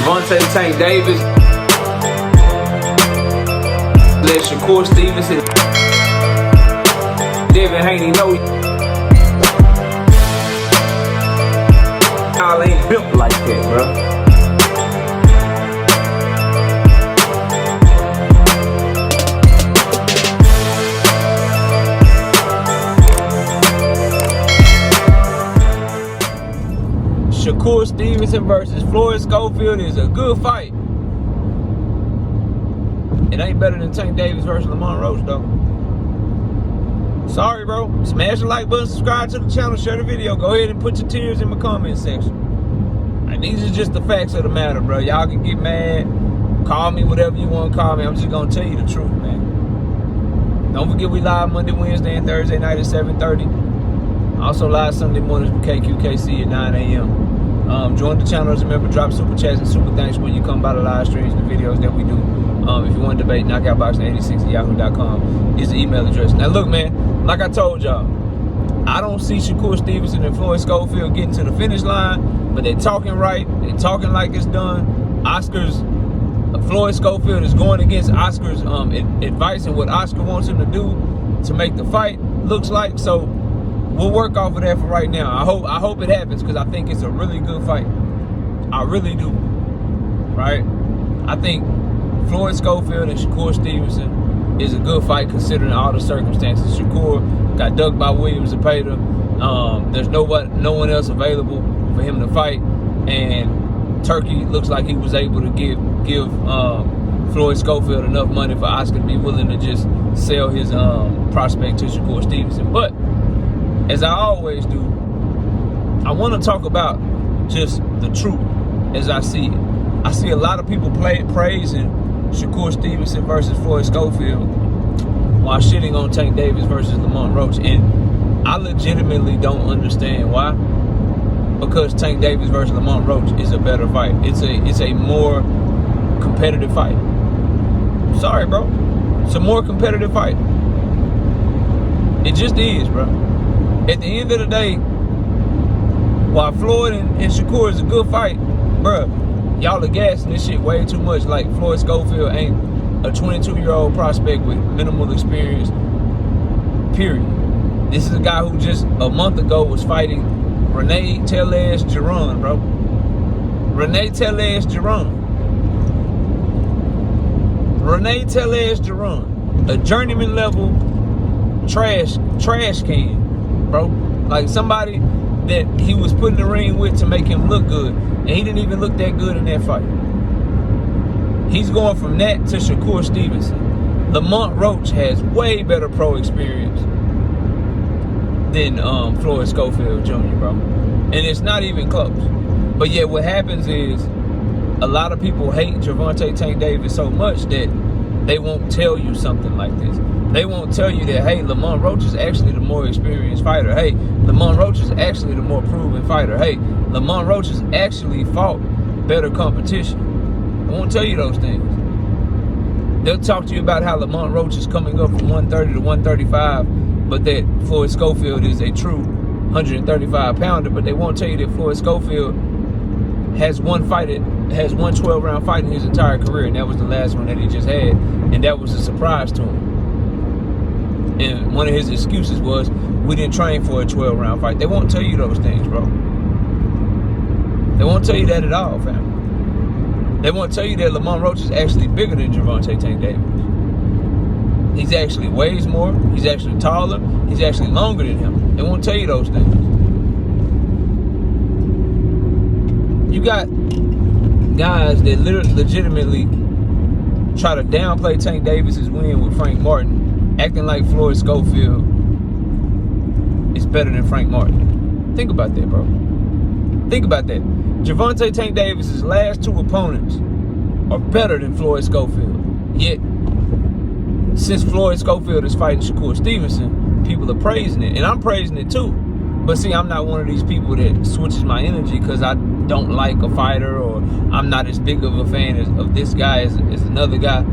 Gervonta Tank Davis. Let Shakur Stevenson. Devin Haney know y'all ain't built like that, bro. Shakur Stevenson versus Floyd Schofield is a good fight. It ain't better than Tank Davis versus Lamont Roach, though. Sorry, bro. Smash the like button, subscribe to the channel, share the video. Go ahead and put your tears in my comment section. And these are just the facts of the matter, bro. Y'all can get mad, call me whatever you want to call me. I'm just going to tell you the truth, man. Don't forget we live Monday, Wednesday, and Thursday night at 7:30. Also live Sunday mornings with KQKC at 9 a.m. Join the channel as a member, drop super chats and super thanks when you come by the live streams and the videos that we do. If you want to debate, knockoutboxing86@yahoo.com is the email address. Now look, man, like I told y'all, I don't see Shakur Stevenson and Floyd Schofield getting to the finish line, but they're talking right. They're talking like it's done. Floyd Schofield is going against Oscar's advice and what Oscar wants him to do to make the fight, looks like. So we'll work off of that for right now. I hope it happens because I think it's a really good fight. I really do. Right? I think Floyd Schofield and Shakur Stevenson is a good fight considering all the circumstances. Shakur got ducked by Williams Zepeda. There's no one else available for him to fight. And Turkey looks like he was able to give Floyd Schofield enough money for Oscar to be willing to just sell his prospect to Shakur Stevenson. But as I always do, I want to talk about just the truth as I see it. I see a lot of people praising Shakur Stevenson versus Floyd Schofield while shitting on Tank Davis versus Lamont Roach. And I legitimately don't understand why. Because Tank Davis versus Lamont Roach is a better fight. It's a more competitive fight. Sorry, bro. It's a more competitive fight. It just is, bro. At the end of the day, while Floyd and Shakur is a good fight, bro, y'all are gassing this shit way too much. Like Floyd Schofield ain't a 22-year-old prospect with minimal experience, period. This is a guy who just a month ago was fighting Renee Tellez-Giron, bro. Renee Tellez-Giron. Renee Tellez-Giron. A journeyman level trash can, bro. Like somebody that he was put in the ring with to make him look good. And he didn't even look that good in that fight. He's going from that to Shakur Stevenson. Lamont Roach has way better pro experience than Floyd Schofield Jr., bro. And it's not even close. But yet what happens is a lot of people hate Gervonta Tank Davis so much that they won't tell you something like this. They won't tell you that, hey, Lamont Roach is actually the more experienced fighter. Hey, Lamont Roach is actually the more proven fighter. Hey, Lamont Roach has actually fought better competition. They won't tell you those things. They'll talk to you about how Lamont Roach is coming up from 130 to 135, but that Floyd Schofield is a true 135-pounder. But they won't tell you that Floyd Schofield has one 12-round fight in his entire career, and that was the last one that he just had, and that was a surprise to him. And one of his excuses was, we didn't train for a 12-round fight. They won't tell you those things, bro. They won't tell you that at all, fam. They won't tell you that Lamont Roach is actually bigger than Gervonta Tank Davis. He's actually weighs more. He's actually taller. He's actually longer than him. They won't tell you those things. You got guys that legitimately try to downplay Tank Davis's win with Frank Martin, acting like Floyd Schofield is better than Frank Martin. Think about that, bro. Think about that. Gervonta Tank Davis's last two opponents are better than Floyd Schofield. Yet, since Floyd Schofield is fighting Shakur Stevenson, people are praising it. And I'm praising it too. But see, I'm not one of these people that switches my energy because I don't like a fighter or I'm not as big of a fan of this guy as another guy.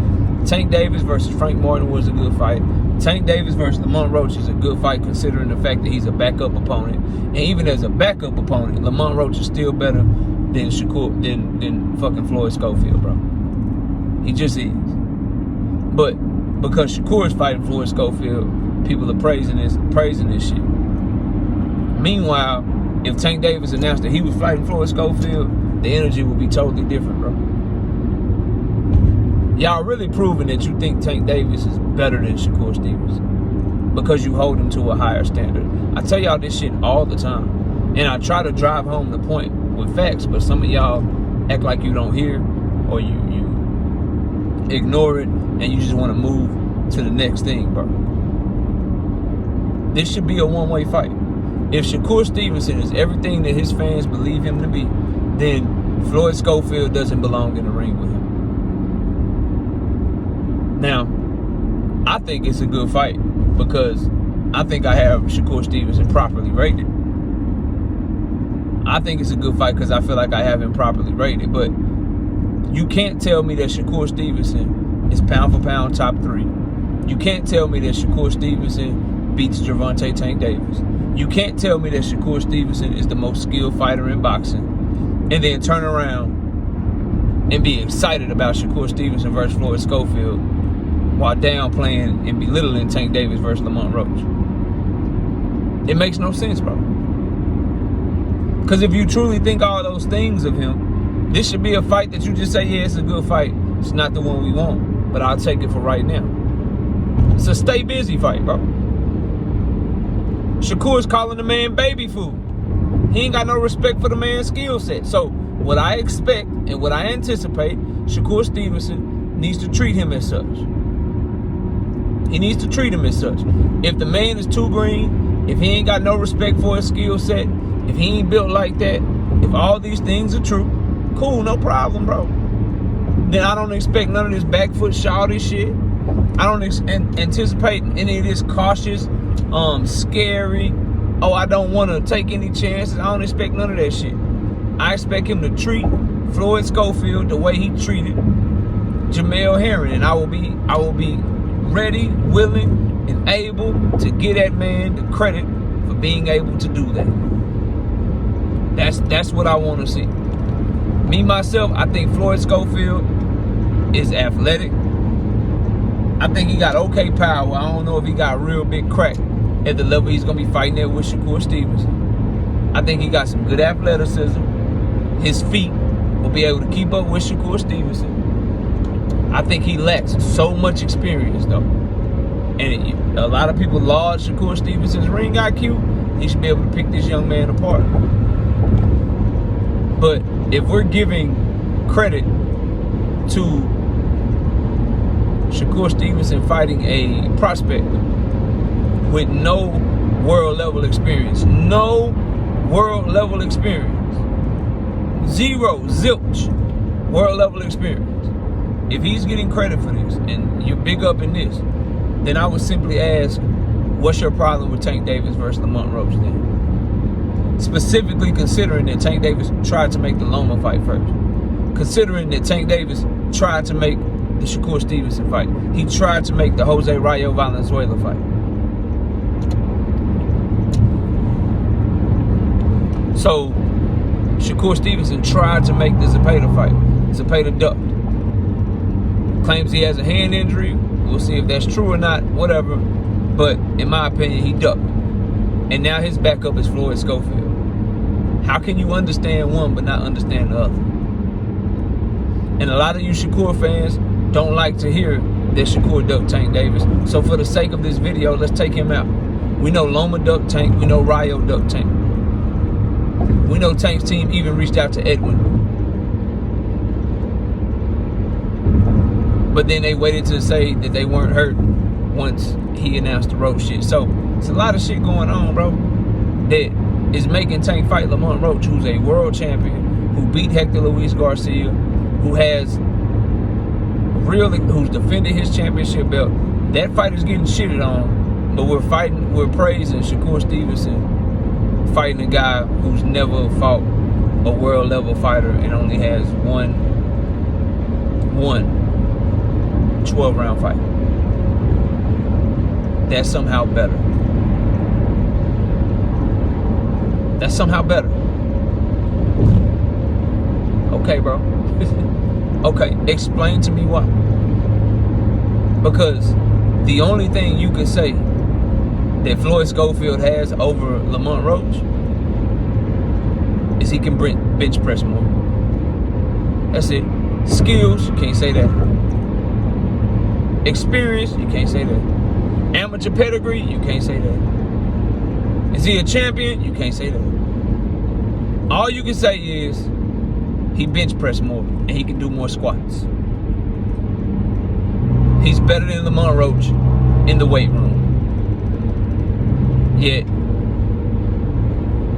Tank Davis versus Frank Martin was a good fight. Tank Davis versus Lamont Roach is a good fight considering the fact that he's a backup opponent. And even as a backup opponent, Lamont Roach is still better than Shakur, than fucking Floyd Schofield, bro. He just is. But because Shakur is fighting Floyd Schofield, people are praising this shit. Meanwhile, if Tank Davis announced that he was fighting Floyd Schofield, the energy would be totally different, bro. Y'all really proving that you think Tank Davis is better than Shakur Stevenson because you hold him to a higher standard. I tell y'all this shit all the time, and I try to drive home the point with facts, but some of y'all act like you don't hear, or you ignore it, and you just want to move to the next thing, bro. This should be a one-way fight. If Shakur Stevenson is everything that his fans believe him to be, then Floyd Schofield doesn't belong in the ring with him. Now, I think it's a good fight because I think I have Shakur Stevenson properly rated. I think it's a good fight because I feel like I have him properly rated. But you can't tell me that Shakur Stevenson is pound for pound top 3. You can't tell me that Shakur Stevenson beats Gervonta Tank Davis. You can't tell me that Shakur Stevenson is the most skilled fighter in boxing and then turn around and be excited about Shakur Stevenson versus Floyd Schofield while downplaying and belittling Tank Davis versus Lamont Roach. It makes no sense, bro. Because if you truly think all those things of him, this should be a fight that you just say, yeah, it's a good fight. It's not the one we want, but I'll take it for right now. It's a stay busy fight, bro. Shakur's calling the man baby food. He ain't got no respect for the man's skill set. So what I expect and what I anticipate, Shakur Stevenson needs to treat him as such. He needs to treat him as such. If the man is too green, if he ain't got no respect for his skill set, if he ain't built like that, if all these things are true, cool, no problem, bro. Then I don't expect none of this back foot shawty shit. I don't anticipate any of this cautious, scary, oh, I don't want to take any chances. I don't expect none of that shit. I expect him to treat Floyd Schofield the way he treated Jamel Herring, and I will be ready, willing, and able to give that man the credit for being able to do that. That's what I want to see. Me, myself, I think Floyd Schofield is athletic. I think he got okay power. I don't know if he got real big crack at the level he's going to be fighting at with Shakur Stevenson. I think he got some good athleticism. His feet will be able to keep up with Shakur Stevenson. I think he lacks so much experience, though. And a lot of people laud Shakur Stevenson's ring IQ. He should be able to pick this young man apart. But if we're giving credit to Shakur Stevenson fighting a prospect with no world level experience, zero, zilch world level experience, if he's getting credit for this and you're big up in this, then I would simply ask, what's your problem with Tank Davis versus Lamont Roach then? Specifically considering that Tank Davis tried to make the Loma fight first. Considering that Tank Davis tried to make the Shakur Stevenson fight. He tried to make the Jose Rayo Valenzuela fight. So, Shakur Stevenson tried to make the Zepeda fight. Zepeda ducked. Claims he has a hand injury. We'll see if that's true or not, whatever. But in my opinion, he ducked. And now his backup is Floyd Schofield. How can you understand one but not understand the other? And a lot of you Shakur fans don't like to hear that Shakur ducked Tank Davis. So for the sake of this video, let's take him out. We know Loma ducked Tank. We know Rayo ducked Tank. We know Tank's team even reached out to Edwin. But then they waited to say that they weren't hurt once he announced the Roach shit. So it's a lot of shit going on, bro, that is making Tank fight Lamont Roach, who's a world champion, who beat Hector Luis Garcia, who's defended his championship belt. That fight is getting shitted on, but we're praising Shakur Stevenson fighting a guy who's never fought a world level fighter and only has one 12-round fight. That's somehow better. Okay, bro. Okay, explain to me why. Because the only thing you can say that Floyd Schofield has over Lamont Roach is he can bench press more. That's it. Skills, you can't say that. Experience, you can't say that. Amateur pedigree, you can't say that. Is he a champion? You can't say that. All you can say is he bench press more and he can do more squats. He's better than Lamont Roach in the weight room. Yet,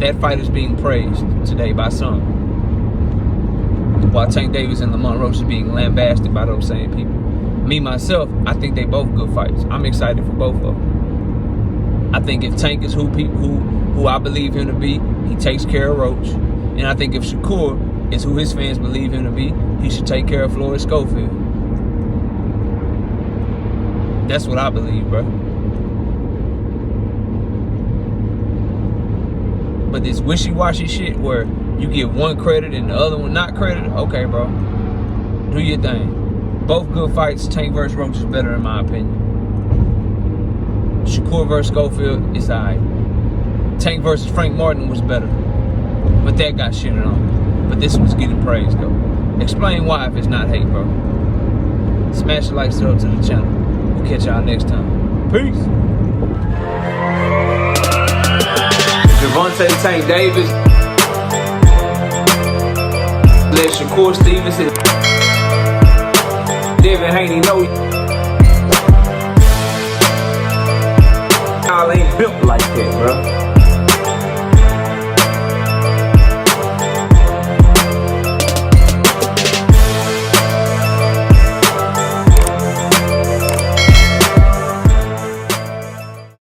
that fight is being praised today by some. While Tank Davis and Lamont Roach is being lambasted by those same people. Me, myself, I think they both good fights. I'm excited for both of them. I think if Tank is who I believe him to be, he takes care of Roach. And I think if Shakur is who his fans believe him to be, he should take care of Floyd Schofield. That's what I believe, bro. But this wishy-washy shit where you get one credit and the other one not credit, okay, bro. Do your thing. Both good fights. Tank versus Roach is better in my opinion. Shakur versus Schofield is alright. Tank versus Frank Martin was better. But that got shitted on. But this one's getting praised, though. Explain why if it's not hate, bro. Smash the like, sub to the channel. We'll catch y'all next time. Peace. Gervonta Tank Davis. Let Shakur Stevenson. Devin Haney know y'all ain't built like that, bro.